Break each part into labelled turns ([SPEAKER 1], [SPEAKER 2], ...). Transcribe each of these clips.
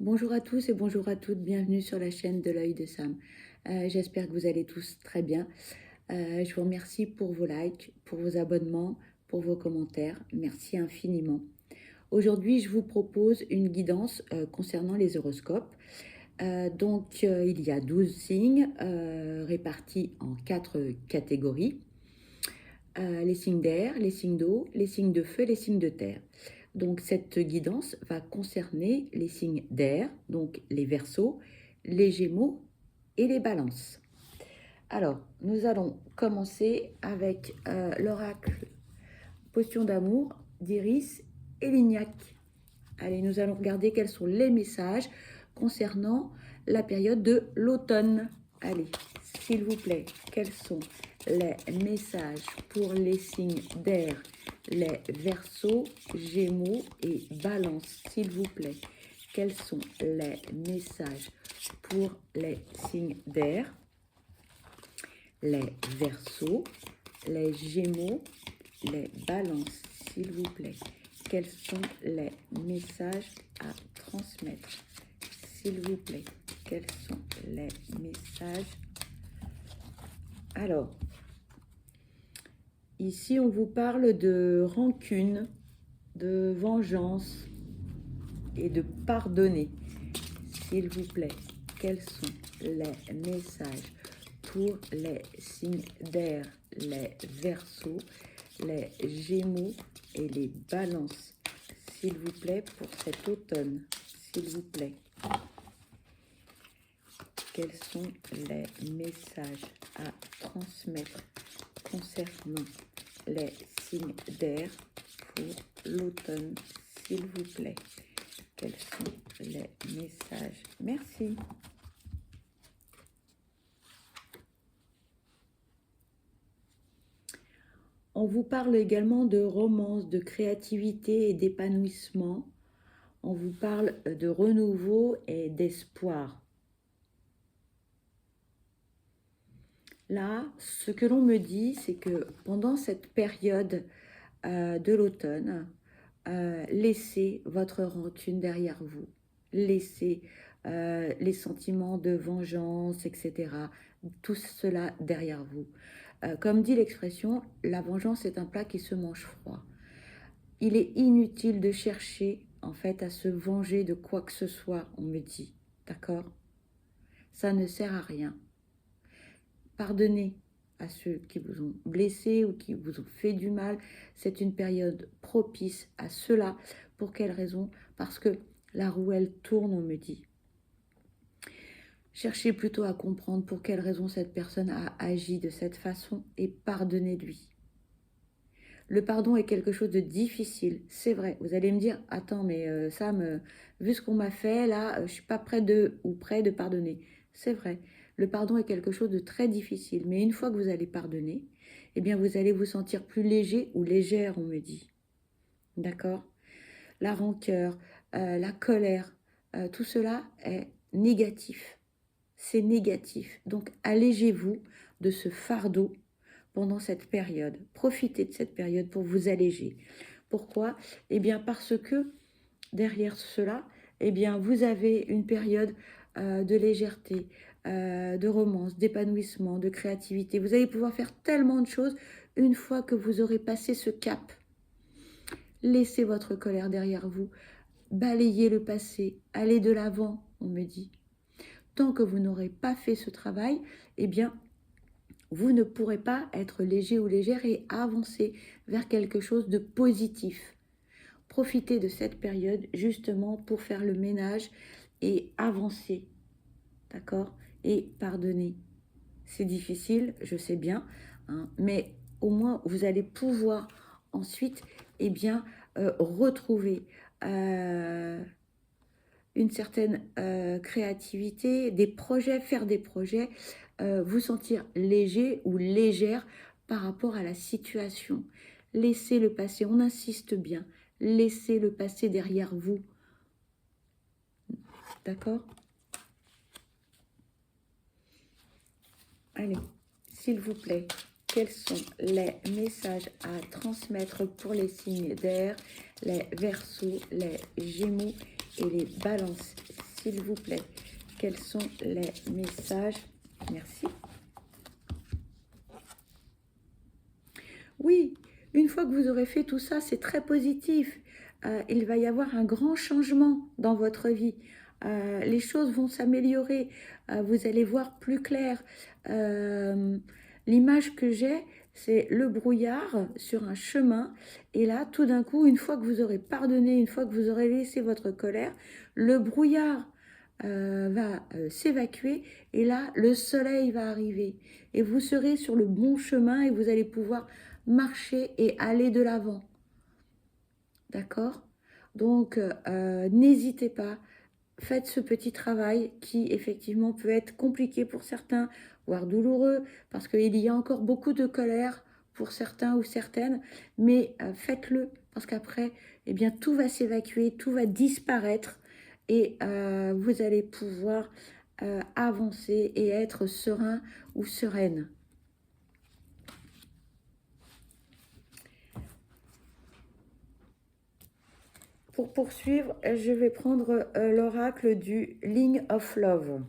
[SPEAKER 1] Bonjour à tous et bonjour à toutes, bienvenue sur la chaîne de l'œil de Sam. J'espère que vous allez tous très bien. Je vous remercie pour vos likes, pour vos abonnements, pour vos commentaires. Merci infiniment. Aujourd'hui, je vous propose une guidance concernant les horoscopes. Il y a 12 signes répartis en 4 catégories. Les signes d'air, les signes d'eau, les signes de feu, les signes de terre. Donc cette guidance va concerner les signes d'air, donc les Verseaux, les Gémeaux et les Balances. Alors, nous allons commencer avec l'oracle Potion d'amour d'Iris et Lignac. Allez, nous allons regarder quels sont les messages concernant la période de l'automne. Allez, s'il vous plaît, quels sont les messages pour les signes d'air, les Verseaux, Gémeaux et Balance, s'il vous plaît. Quels sont les messages pour les signes d'air, les Verseaux, les Gémeaux, les Balances, s'il vous plaît. Quels sont les messages à transmettre, s'il vous plaît. Quels sont les messages? Alors, ici, on vous parle de rancune, de vengeance et de pardonner. S'il vous plaît, quels sont les messages pour les signes d'air, les Verseaux, les Gémeaux et les Balances, s'il vous plaît, pour cet automne, s'il vous plaît. Quels sont les messages à transmettre concernant les signes d'air pour l'automne, s'il vous plaît? Quels sont les messages? Merci. On vous parle également de romance, de créativité et d'épanouissement. On vous parle de renouveau et d'espoir. Là, ce que l'on me dit, c'est que pendant cette période de l'automne, laissez votre rancune derrière vous. Laissez les sentiments de vengeance, etc. Tout cela derrière vous. Comme dit l'expression, la vengeance est un plat qui se mange froid. Il est inutile de chercher, en fait, à se venger de quoi que ce soit, on me dit. D'accord? Ça ne sert à rien. Pardonnez à ceux qui vous ont blessé ou qui vous ont fait du mal. C'est une période propice à cela. Pour quelle raison? Parce que la roue, elle tourne, on me dit. Cherchez plutôt à comprendre pour quelle raison cette personne a agi de cette façon et pardonnez-lui. Le pardon est quelque chose de difficile, c'est vrai. Vous allez me dire, attends, mais Sam, vu ce qu'on m'a fait, là, je ne suis pas près de pardonner. C'est vrai, le pardon est quelque chose de très difficile. Mais une fois que vous allez pardonner, eh bien, vous allez vous sentir plus léger ou légère, on me dit. D'accord? La rancœur, la colère, tout cela est négatif. C'est négatif. Donc, allégez-vous de ce fardeau pendant cette période. Profitez de cette période pour vous alléger. Pourquoi? Eh bien, parce que derrière cela, eh bien, vous avez une période de légèreté, de romance, d'épanouissement, de créativité. Vous allez pouvoir faire tellement de choses une fois que vous aurez passé ce cap. Laissez votre colère derrière vous. Balayez le passé. Allez de l'avant, on me dit. Tant que vous n'aurez pas fait ce travail, eh bien, vous ne pourrez pas être léger ou légère et avancer vers quelque chose de positif. Profitez de cette période justement pour faire le ménage et avancer, d'accord? Et pardonner. C'est difficile, je sais bien, hein, mais au moins vous allez pouvoir ensuite retrouver une certaine créativité, des projets, faire des projets, vous sentir léger ou légère par rapport à la situation. Laissez le passé, on insiste bien, laissez le passé derrière vous. D'accord? Allez, s'il vous plaît, quels sont les messages à transmettre pour les signes d'air, les Verseaux, les Gémeaux et les Balances, s'il vous plaît, quels sont les messages? Merci. Oui, une fois que vous aurez fait tout ça, c'est très positif. Il va y avoir un grand changement dans votre vie. Les choses vont s'améliorer. Vous allez voir plus clair. L'image que j'ai, c'est le brouillard sur un chemin. Et là, tout d'un coup, une fois que vous aurez pardonné, une fois que vous aurez laissé votre colère, le brouillard va s'évacuer. Et là, le soleil va arriver. Et vous serez sur le bon chemin et vous allez pouvoir marcher et aller de l'avant. D'accord? Donc, n'hésitez pas, faites ce petit travail qui, effectivement, peut être compliqué pour certains, voire douloureux, parce qu'il y a encore beaucoup de colère pour certains ou certaines, mais faites-le, parce qu'après, eh bien, tout va s'évacuer, tout va disparaître, et vous allez pouvoir avancer et être serein ou sereine. Pour poursuivre, je vais prendre l'oracle du Ling of Love.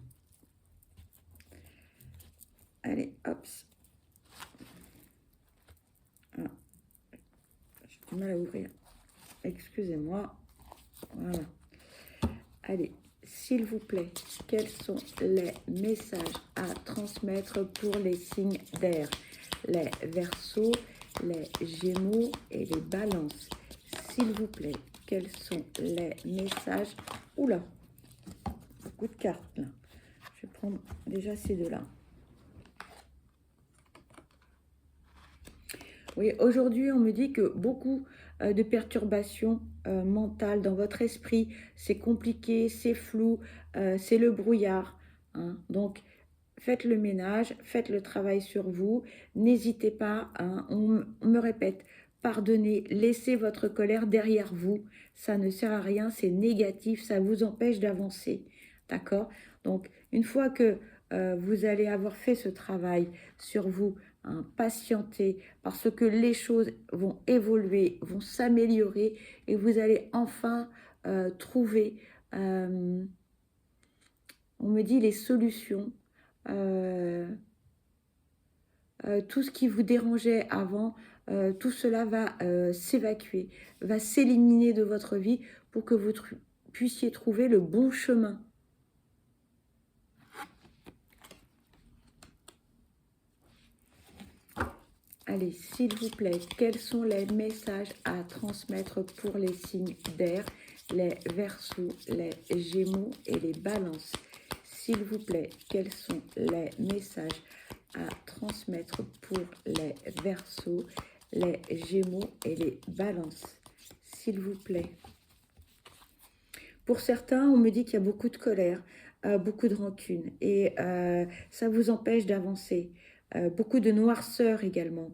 [SPEAKER 1] Allez, hop. Ah, j'ai du mal à ouvrir. Excusez-moi. Voilà. Allez, s'il vous plaît, quels sont les messages à transmettre pour les signes d'air? Les Verseaux, les Gémeaux et les Balances. S'il vous plaît, quels sont les messages? Oula, beaucoup de cartes là. Je vais prendre déjà ces deux-là. Oui, aujourd'hui, on me dit que beaucoup de perturbations mentales dans votre esprit, c'est compliqué, c'est flou, c'est le brouillard. Hein. Donc, faites le ménage, faites le travail sur vous. N'hésitez pas, hein, on me répète, pardonnez, laissez votre colère derrière vous. Ça ne sert à rien, c'est négatif, ça vous empêche d'avancer. D'accord? Donc, une fois que vous allez avoir fait ce travail sur vous, hein, patientez, parce que les choses vont évoluer, vont s'améliorer et vous allez enfin trouver, on me dit, les solutions. Tout ce qui vous dérangeait avant, tout cela va s'évacuer, va s'éliminer de votre vie pour que vous puissiez trouver le bon chemin. Allez, s'il vous plaît, quels sont les messages à transmettre pour les signes d'air, les Verseaux, les Gémeaux et les Balances? S'il vous plaît, quels sont les messages à transmettre pour les Verseaux, les Gémeaux et les Balances? S'il vous plaît. Pour certains, on me dit qu'il y a beaucoup de colère, beaucoup de rancune et ça vous empêche d'avancer. Beaucoup de noirceur également.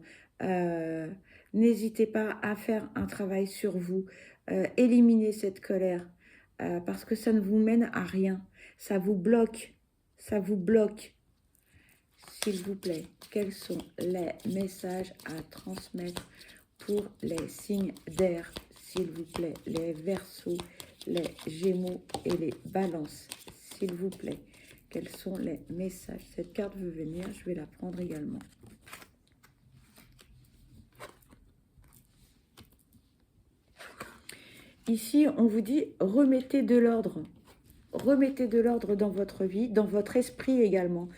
[SPEAKER 1] N'hésitez pas à faire un travail sur vous. Éliminez cette colère parce que ça ne vous mène à rien. Ça vous bloque. Ça vous bloque. S'il vous plaît, quels sont les messages à transmettre pour les signes d'air? S'il vous plaît, les Verseaux, les Gémeaux et les Balances. S'il vous plaît, quels sont les messages? Cette carte veut venir, je vais la prendre également. Ici, on vous dit, remettez de l'ordre. Remettez de l'ordre dans votre vie, dans votre esprit également.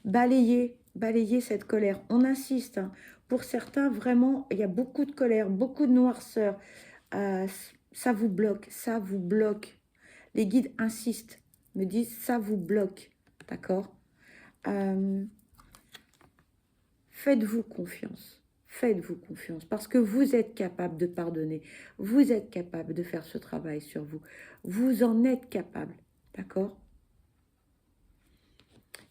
[SPEAKER 1] Balayez cette colère. On insiste. Hein. Pour certains, vraiment, il y a beaucoup de colère, beaucoup de noirceur. Ça vous bloque, ça vous bloque. Les guides insistent, me disent, ça vous bloque. D'accord? Faites-vous confiance. Faites-vous confiance parce que vous êtes capable de pardonner. Vous êtes capable de faire ce travail sur vous. Vous en êtes capable. D'accord?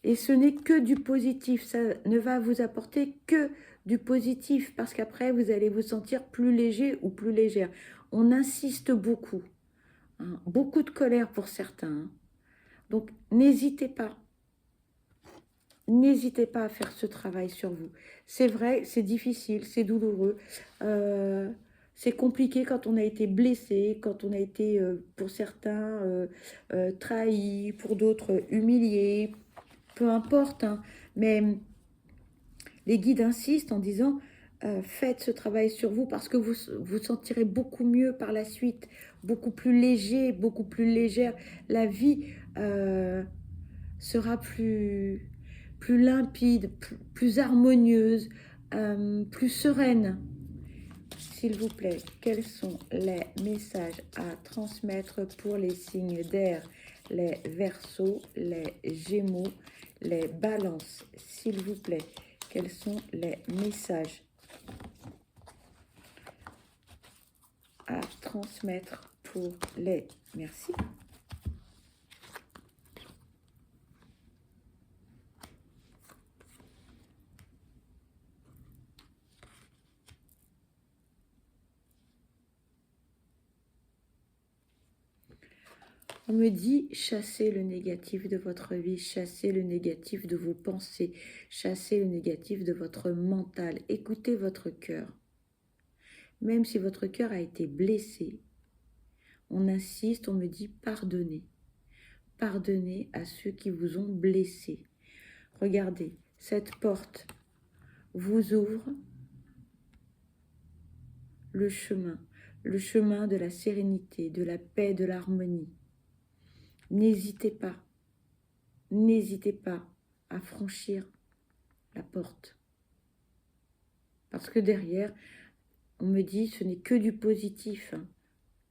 [SPEAKER 1] Et ce n'est que du positif. Ça ne va vous apporter que du positif parce qu'après, vous allez vous sentir plus léger ou plus légère. On insiste beaucoup. Hein, beaucoup de colère pour certains. Hein. Donc, n'hésitez pas. N'hésitez pas à faire ce travail sur vous. C'est vrai, c'est difficile, c'est douloureux. C'est compliqué quand on a été blessé, quand on a été, pour certains, trahi, pour d'autres, humilié, peu importe, hein. Mais les guides insistent en disant, faites ce travail sur vous parce que vous vous sentirez beaucoup mieux par la suite, beaucoup plus léger, beaucoup plus légère. La vie sera plus limpide, plus harmonieuse, plus sereine. S'il vous plaît, quels sont les messages à transmettre pour les signes d'air, les Verseaux, les Gémeaux, les Balances? S'il vous plaît, quels sont les messages à transmettre pour les... Merci. On me dit, chassez le négatif de votre vie, chassez le négatif de vos pensées, chassez le négatif de votre mental. Écoutez votre cœur. Même si votre cœur a été blessé, on insiste, on me dit, pardonnez. Pardonnez à ceux qui vous ont blessé. Regardez, cette porte vous ouvre le chemin de la sérénité, de la paix, de l'harmonie. N'hésitez pas à franchir la porte. Parce que derrière, on me dit, ce n'est que du positif, hein,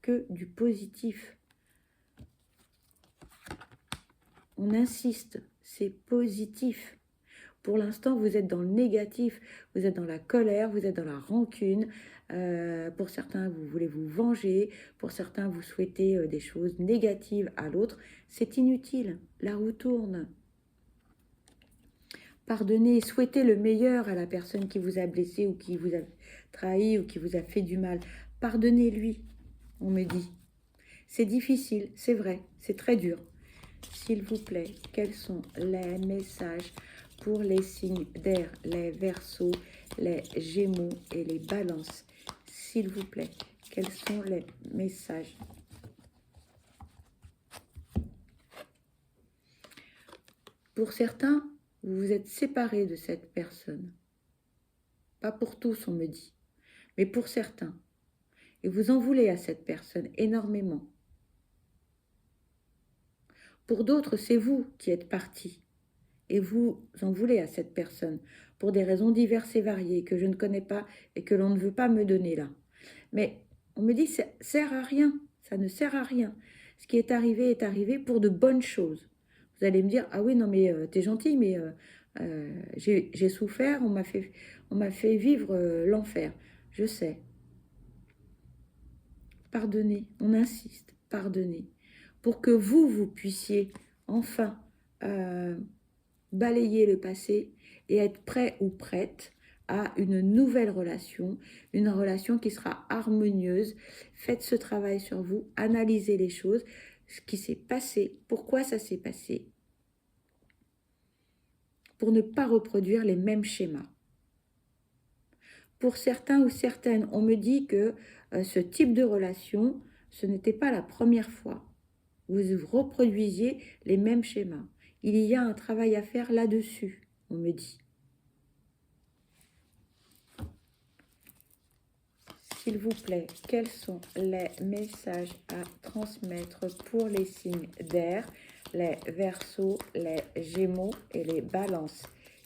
[SPEAKER 1] que du positif. On insiste, c'est positif. Pour l'instant, vous êtes dans le négatif, vous êtes dans la colère, vous êtes dans la rancune. Pour certains, vous voulez vous venger. Pour certains, vous souhaitez des choses négatives à l'autre. C'est inutile, la roue tourne. Pardonnez, souhaitez le meilleur à la personne qui vous a blessé ou qui vous a trahi ou qui vous a fait du mal. Pardonnez-lui, on me dit. C'est difficile, c'est vrai, c'est très dur. S'il vous plaît, quels sont les messages pour les signes d'air, les Verseaux, les Gémeaux et les Balances? S'il vous plaît, quels sont les messages? Pour certains, vous vous êtes séparés de cette personne. Pas pour tous, on me dit, mais pour certains. Et vous en voulez à cette personne énormément. Pour d'autres, c'est vous qui êtes parti. Et vous en voulez à cette personne pour des raisons diverses et variées que je ne connais pas et que l'on ne veut pas me donner là. Mais on me dit, ça sert à rien, ça ne sert à rien. Ce qui est arrivé pour de bonnes choses. Vous allez me dire, ah oui, non mais t'es gentil, mais j'ai souffert, on m'a fait vivre l'enfer. Je sais. Pardonnez, on insiste, pardonnez. Pour que vous puissiez enfin balayer le passé et être prêt ou prête à une nouvelle relation, une relation qui sera harmonieuse. Faites ce travail sur vous, analysez les choses, ce qui s'est passé, pourquoi ça s'est passé, pour ne pas reproduire les mêmes schémas. Pour certains ou certaines, on me dit que ce type de relation, ce n'était pas la première fois. Vous reproduisiez les mêmes schémas. Il y a un travail à faire là-dessus, on me dit. S'il vous plaît, quels sont les messages à transmettre pour les signes d'air, les Verseaux, les Gémeaux et les Balances?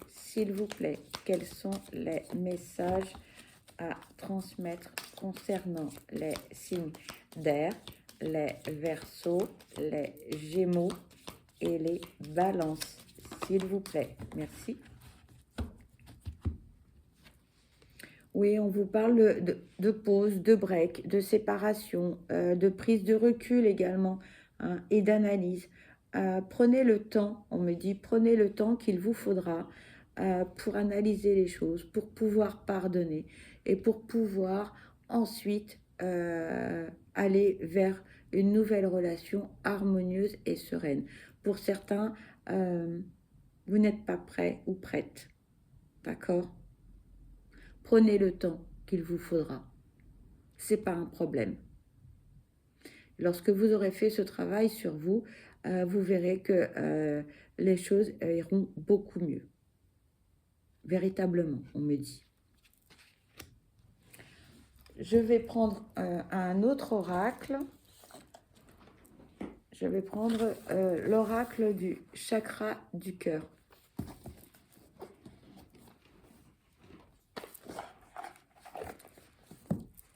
[SPEAKER 1] S'il vous plaît, quels sont les messages à transmettre concernant les signes d'air, les Verseaux, les Gémeaux et les Balances? S'il vous plaît, merci. Oui, on vous parle de pause, de break, de séparation, de prise de recul également, hein, et d'analyse. Prenez le temps, on me dit, prenez le temps qu'il vous faudra pour analyser les choses, pour pouvoir pardonner et pour pouvoir ensuite aller vers une nouvelle relation harmonieuse et sereine. Pour certains, vous n'êtes pas prêt ou prête, d'accord? Prenez le temps qu'il vous faudra. c'est pas un problème. Lorsque vous aurez fait ce travail sur vous, vous verrez que les choses iront beaucoup mieux. Véritablement, on me dit. Je vais prendre un autre oracle. Je vais prendre l'oracle du chakra du cœur.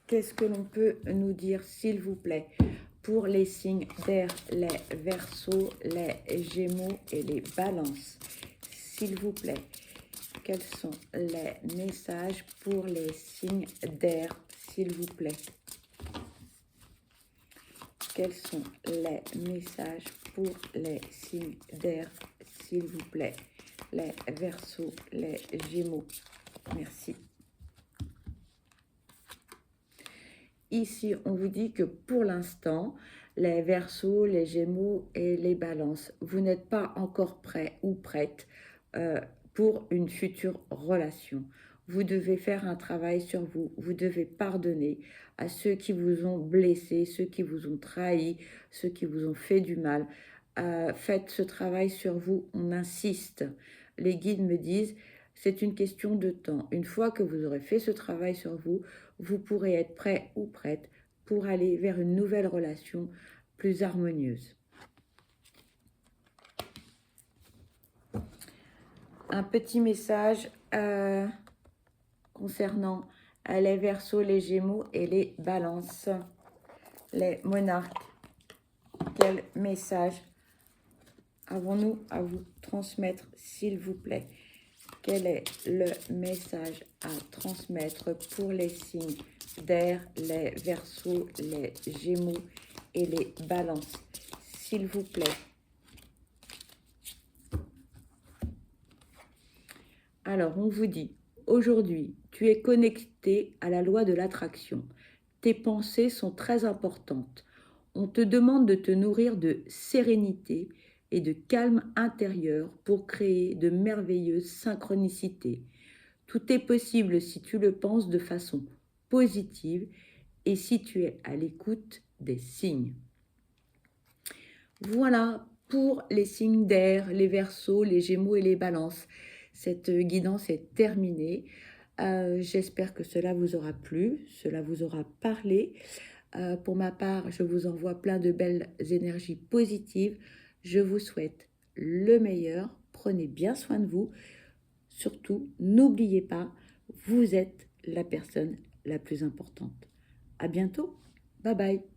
[SPEAKER 1] Qu'est-ce que l'on peut nous dire, s'il vous plaît, pour les signes d'air, les Verseaux, les Gémeaux et les Balances? S'il vous plaît, quels sont les messages pour les signes d'air, s'il vous plaît? Quels sont les messages pour les signes d'air, s'il vous plaît? Les Verseaux, les Gémeaux. Merci. Ici, on vous dit que pour l'instant, les Verseaux, les Gémeaux et les Balances, vous n'êtes pas encore prêt ou prête pour une future relation. Vous devez faire un travail sur vous. Vous devez pardonner à ceux qui vous ont blessé, ceux qui vous ont trahi, ceux qui vous ont fait du mal. Faites ce travail sur vous, on insiste. Les guides me disent, c'est une question de temps. Une fois que vous aurez fait ce travail sur vous, vous pourrez être prêt ou prête pour aller vers une nouvelle relation plus harmonieuse. Un petit message concernant les Verseaux, les Gémeaux et les Balances. Les monarques, quel message avons-nous à vous transmettre, s'il vous plaît? Quel est le message à transmettre pour les signes d'air, les Verseaux, les Gémeaux et les Balances, s'il vous plaît? Alors, on vous dit, aujourd'hui, tu es connecté à la loi de l'attraction. Tes pensées sont très importantes. On te demande de te nourrir de sérénité et de calme intérieur pour créer de merveilleuses synchronicités. Tout est possible si tu le penses de façon positive et si tu es à l'écoute des signes. Voilà pour les signes d'air, les Verseaux, les Gémeaux et les Balances. Cette guidance est terminée. J'espère que cela vous aura plu, cela vous aura parlé. Pour ma part, je vous envoie plein de belles énergies positives. Je vous souhaite le meilleur. Prenez bien soin de vous. Surtout, n'oubliez pas, vous êtes la personne la plus importante. À bientôt. Bye bye.